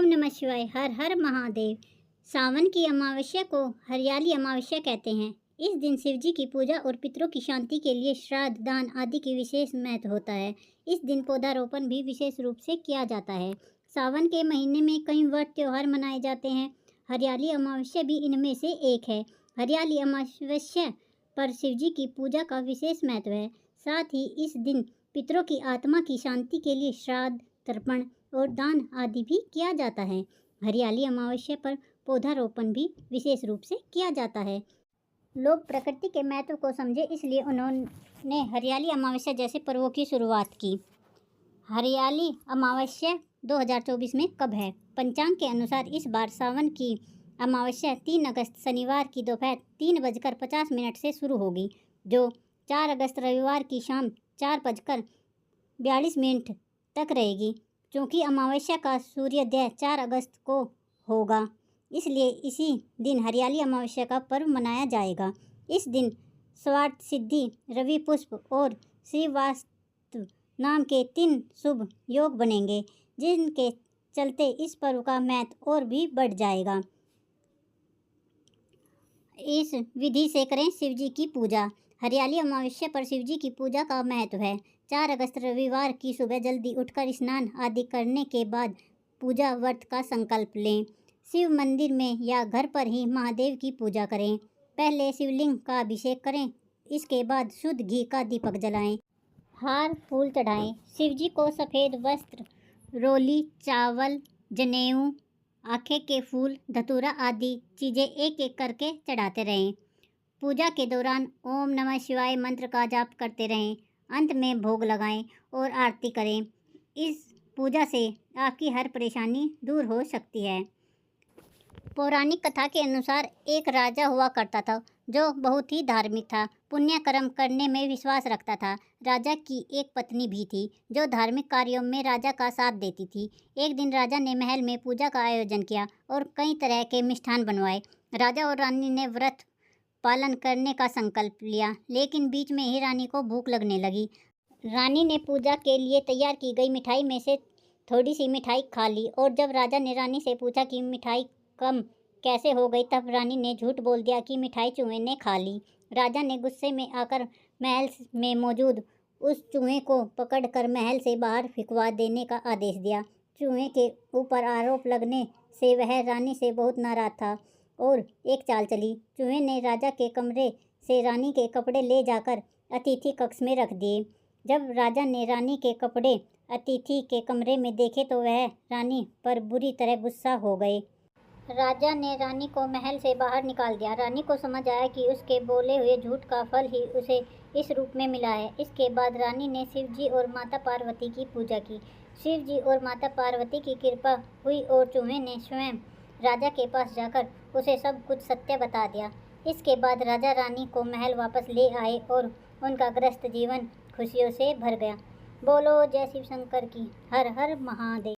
ओम नमः शिवाय। हर हर महादेव। सावन की अमावस्या को हरियाली अमावस्या कहते हैं। इस दिन शिव जी की पूजा और पितरों की शांति के लिए श्राद्ध, दान आदि की विशेष महत्व होता है। इस दिन पौधारोपण भी विशेष रूप से किया जाता है। सावन के महीने में कई व्रत त्योहार मनाए जाते हैं। हरियाली अमावस्या भी इनमें से एक है। हरियाली अमावस्या पर शिव जी की पूजा का विशेष महत्व है। साथ ही इस दिन पितरों की आत्मा की शांति के लिए श्राद्ध, तर्पण और दान आदि भी किया जाता है। हरियाली अमावस्या पर पौधारोपण भी विशेष रूप से किया जाता है। लोग प्रकृति के महत्व को समझे, इसलिए उन्होंने हरियाली अमावस्या जैसे पर्वों की शुरुआत की। हरियाली अमावस्या 2024 में कब है? पंचांग के अनुसार इस बार सावन की अमावस्या 3 अगस्त शनिवार की दोपहर 3:50 से शुरू होगी, जो 4 अगस्त रविवार की शाम 4:42 तक रहेगी। क्योंकि अमावस्या का सूर्योदय 4 अगस्त को होगा, इसलिए इसी दिन हरियाली अमावस्या का पर्व मनाया जाएगा। इस दिन स्वार्थ सिद्धि, रवि पुष्प और श्रीवास्तव नाम के 3 शुभ योग बनेंगे, जिनके चलते इस पर्व का महत्व और भी बढ़ जाएगा। इस विधि से करें शिव जी की पूजा। हरियाली अमावस्या पर शिव जी की पूजा का महत्व है। 4 अगस्त रविवार की सुबह जल्दी उठकर स्नान आदि करने के बाद पूजा व्रत का संकल्प लें। शिव मंदिर में या घर पर ही महादेव की पूजा करें। पहले शिवलिंग का अभिषेक करें, इसके बाद शुद्ध घी का दीपक जलाएं। हार फूल चढ़ाएं। शिव जी को सफ़ेद वस्त्र, रोली, चावल, जनेऊ, आखे के फूल, धतूरा आदि चीज़ें एक एक करके चढ़ाते रहें। पूजा के दौरान ओम नमः शिवाय मंत्र का जाप करते रहें। अंत में भोग लगाएं और आरती करें। इस पूजा से आपकी हर परेशानी दूर हो सकती है। पौराणिक कथा के अनुसार एक राजा हुआ करता था, जो बहुत ही धार्मिक था, पुण्य कर्म करने में विश्वास रखता था। राजा की एक पत्नी भी थी, जो धार्मिक कार्यों में राजा का साथ देती थी। एक दिन राजा ने महल में पूजा का आयोजन किया और कई तरह के मिष्ठान बनवाए। राजा और रानी ने व्रत पालन करने का संकल्प लिया, लेकिन बीच में ही रानी को भूख लगने लगी। रानी ने पूजा के लिए तैयार की गई मिठाई में से थोड़ी सी मिठाई खा ली, और जब राजा ने रानी से पूछा कि मिठाई कम कैसे हो गई, तब रानी ने झूठ बोल दिया कि मिठाई चूहे ने खा ली। राजा ने गुस्से में आकर महल में मौजूद उस चूहे को पकड़कर महल से बाहर फेंकवा देने का आदेश दिया। चूहे के ऊपर आरोप लगने से वह रानी से बहुत नाराज था और एक चाल चली। चूहे ने राजा के कमरे से रानी के कपड़े ले जाकर अतिथि कक्ष में रख दिए। जब राजा ने रानी के कपड़े अतिथि के कमरे में देखे तो वह रानी पर बुरी तरह गुस्सा हो गए। राजा ने रानी को महल से बाहर निकाल दिया। रानी को समझ आया कि उसके बोले हुए झूठ का फल ही उसे इस रूप में मिला है। इसके बाद रानी ने शिव जी और माता पार्वती की पूजा की। शिव जी और माता पार्वती की कृपा हुई और चूहे ने स्वयं राजा के पास जाकर उसे सब कुछ सत्य बता दिया। इसके बाद राजा रानी को महल वापस ले आए और उनका गृहस्थ जीवन खुशियों से भर गया। बोलो जय शिव शंकर की। हर हर महादेव।